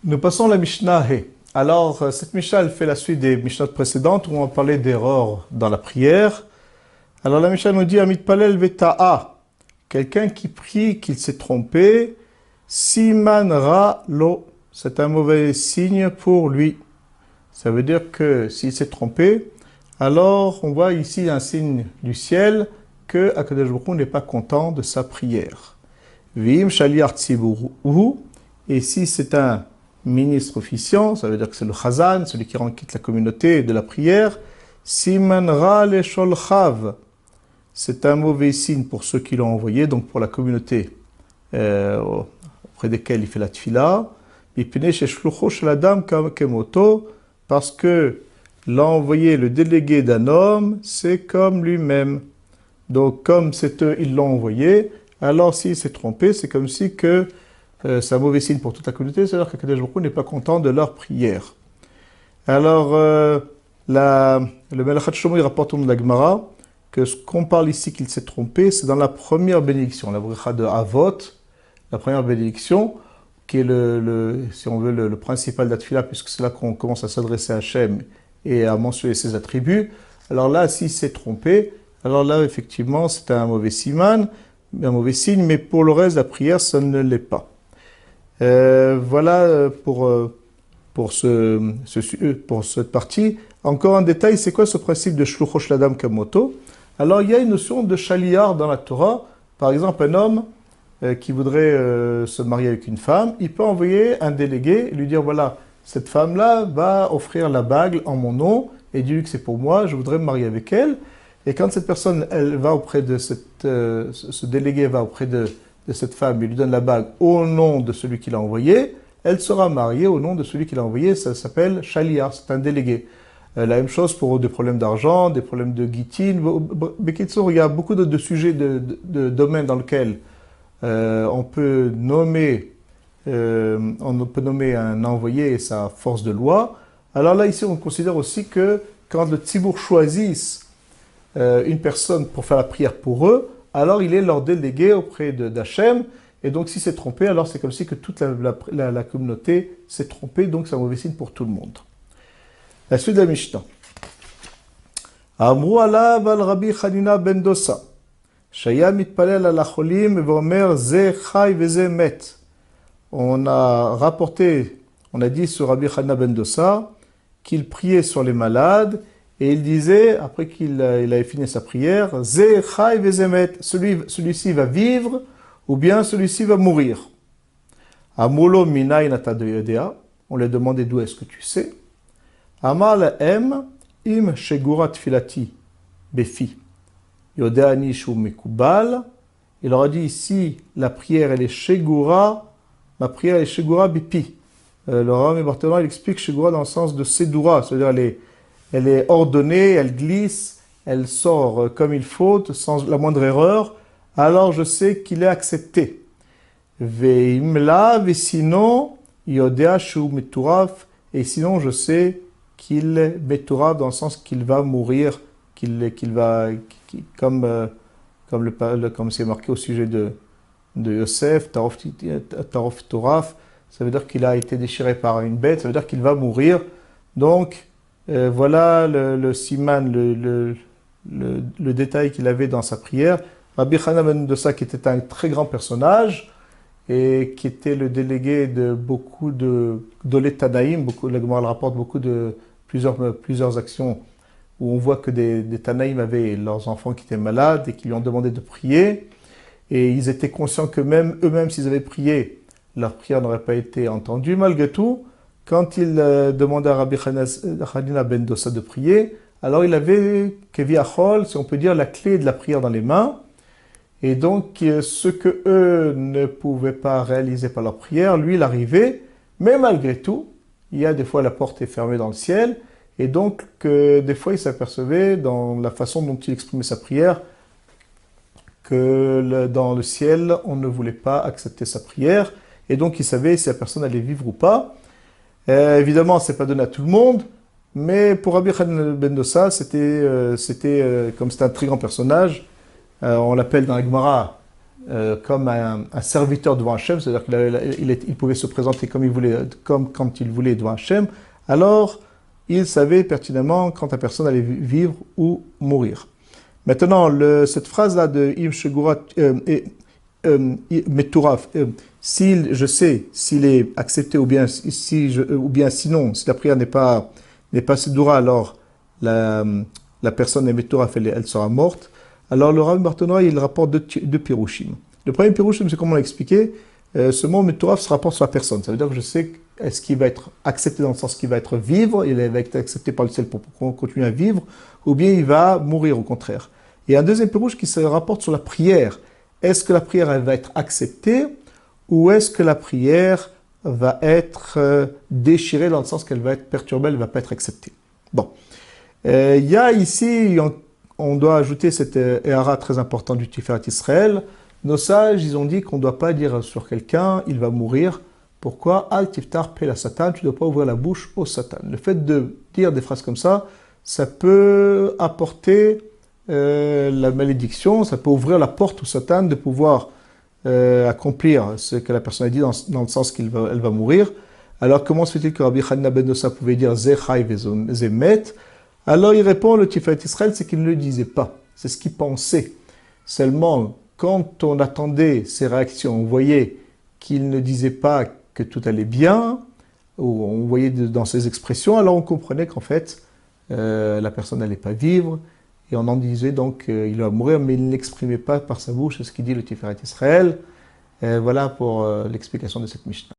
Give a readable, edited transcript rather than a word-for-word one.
Nous passons à la Mishnah He. Alors, cette Mishnah, elle fait la suite des Mishnahs précédentes où on parlait d'erreurs dans la prière. Alors, la Mishnah nous dit Amit Palel Veta'a. Quelqu'un qui prie, qu'il s'est trompé. Siman Ra Lo. C'est un mauvais signe pour lui. Ça veut dire que s'il s'est trompé, alors on voit ici un signe du ciel que Akadosh Baruch Hu n'est pas content de sa prière. Vim Shaliach Tziburu. Et si c'est un ministre officiant, ça veut dire que c'est le Chazan, celui qui quitte la communauté de la prière. Siman Ra Le Sholchav. C'est un mauvais signe pour ceux qui l'ont envoyé, donc pour la communauté auprès desquels il fait la tfila. Parce que l'envoyé, le délégué d'un homme, c'est comme lui-même. Donc, comme c'est eux, ils l'ont envoyé, alors s'il s'est trompé, c'est comme si que c'est un mauvais signe pour toute la communauté, c'est-à-dire qu'Akadosh Baruch Hu n'est pas content de leur prière. Alors, le Melachat Shlomo, il rapporte au nom de la Gemara que ce qu'on parle ici qu'il s'est trompé, c'est dans la première bénédiction, la bracha de Avot, la première bénédiction, qui est si on veut, le principal d'Atfila, puisque c'est là qu'on commence à s'adresser à Hachem et à mentionner ses attributs. Alors là, s'il s'est trompé, alors là, effectivement, c'est un mauvais siman, un mauvais signe, mais pour le reste, la prière, ça ne l'est pas. Voilà pour cette partie. Encore un détail, c'est quoi ce principe de Shlucho Shladam Kamoto? Alors, il y a une notion de Shaliar dans la Torah. Par exemple, un homme qui voudrait se marier avec une femme, il peut envoyer un délégué et lui dire, voilà, cette femme-là va offrir la bague en mon nom, et dis-lui que c'est pour moi, je voudrais me marier avec elle. Et quand cette personne, elle va auprès de ce délégué va auprès de cette femme, il lui donne la bague au nom de celui qui l'a envoyé, elle sera mariée au nom de celui qui l'a envoyé, ça s'appelle Shaliar, c'est un délégué. La même chose pour des problèmes d'argent, des problèmes de guitine. Il y a beaucoup de sujets, de domaines dans lesquels on peut nommer un envoyé et sa force de loi. Alors là, ici, on considère aussi que quand le Tzibour choisisse une personne pour faire la prière pour eux, alors il est leur délégué auprès d'Hachem. Et donc, si c'est trompé, alors c'est comme si que toute la communauté s'est trompée. Donc, c'est un mauvais signe pour tout le monde. La suite de la Mishnah. Amrou alav al Rabbi Chanina ben Dosa. Shaya mitpalel al acholim veomer ze chai veze met. On a rapporté, on a dit sur Rabbi Chanina ben Dosa qu'il priait sur les malades et il disait, après qu'il avait fini sa prière, ze chai veze met. Celui-ci va vivre ou bien celui-ci va mourir. Amulo minay nata de yodea. On lui a demandé d'où est-ce que tu sais. Amal em im shegurat filati befi. Yodeani shu mekubal. Il leur a dit ici, la prière elle est shegura, ma prière elle est shegura bepi. Le Rambam Barthélémy, il explique shegura dans le sens de sedura, c'est-à-dire elle est ordonnée, elle glisse, elle sort comme il faut, sans la moindre erreur. Alors je sais qu'il est accepté. Veimla vesino yodea shu meturaf. Et sinon je sais qu'il est Betorah dans le sens qu'il va mourir, comme c'est marqué au sujet de Yosef, Tarof Toraf, ça veut dire qu'il a été déchiré par une bête, ça veut dire qu'il va mourir. Donc, voilà le siman, le détail qu'il avait dans sa prière. Rabbi Chanina ben Dosa, qui était un très grand personnage, et qui était le délégué de beaucoup de Tanaïm, la Gemara rapporte plusieurs actions où on voit que des Tanaïm avaient leurs enfants qui étaient malades et qui lui ont demandé de prier. Et ils étaient conscients que même eux-mêmes, s'ils avaient prié, leur prière n'aurait pas été entendue. Malgré tout, quand ils demandaient à Rabbi Chanina ben Dosa de prier, alors il avait, keviachol, si on peut dire, la clé de la prière dans les mains. Et donc, ce que eux ne pouvaient pas réaliser par leur prière, lui, il arrivait. Mais malgré tout, il y a des fois la porte est fermée dans le ciel. Et donc, des fois, il s'apercevait dans la façon dont il exprimait sa prière que dans le ciel, on ne voulait pas accepter sa prière. Et donc, il savait si la personne allait vivre ou pas. Évidemment, ce n'est pas donné à tout le monde. Mais pour Rabbi Chanina ben Dosa, comme c'était un très grand personnage, on l'appelle dans la Gemara comme un serviteur devant Hachem, c'est-à-dire qu'il pouvait se présenter comme il voulait, comme quand il voulait devant Hachem, alors il savait pertinemment quand la personne allait vivre ou mourir. Maintenant, cette phrase-là de Im Shegurat Meturaf, je sais s'il est accepté ou bien, ou bien sinon, si la prière n'est pas Sedura, alors la personne est Meturaf, elle sera morte. Alors le Rav Bartonora, il rapporte deux pirouchim. Le premier pirouchim, c'est comme on l'a expliqué, ce mot Meturaf se rapporte sur la personne. Ça veut dire que je sais est-ce qu'il va être accepté dans le sens qu'il va être vivre, il va être accepté par le ciel pour continuer à vivre, ou bien il va mourir au contraire. Et un deuxième pirouche qui se rapporte sur la prière. Est-ce que la prière elle va être acceptée ou est-ce que la prière va être déchirée dans le sens qu'elle va être perturbée, elle ne va pas être acceptée. Bon. Il y a ici, on doit ajouter cette éhara très importante du Tiferet Israël. Nos sages, ils ont dit qu'on ne doit pas dire sur quelqu'un, il va mourir. Pourquoi? Al tiftar pe la Satan, tu ne dois pas ouvrir la bouche au Satan. Le fait de dire des phrases comme ça peut apporter la malédiction, ça peut ouvrir la porte au Satan de pouvoir accomplir ce que la personne a dit dans le sens qu'elle va mourir. Alors comment se fait-il que Rabbi Hanina ben Dosa pouvait dire Ze chai ve met? Alors il répond, le Tiferet Israël, c'est qu'il ne le disait pas. C'est ce qu'il pensait. Seulement, quand on attendait ses réactions, on voyait qu'il ne disait pas que tout allait bien, ou on voyait dans ses expressions, alors on comprenait qu'en fait, la personne n'allait pas vivre, et on en disait donc qu'il va mourir, mais il ne l'exprimait pas par sa bouche, c'est ce qu'il dit le Tiferet Israël. Voilà pour l'explication de cette Mishnah.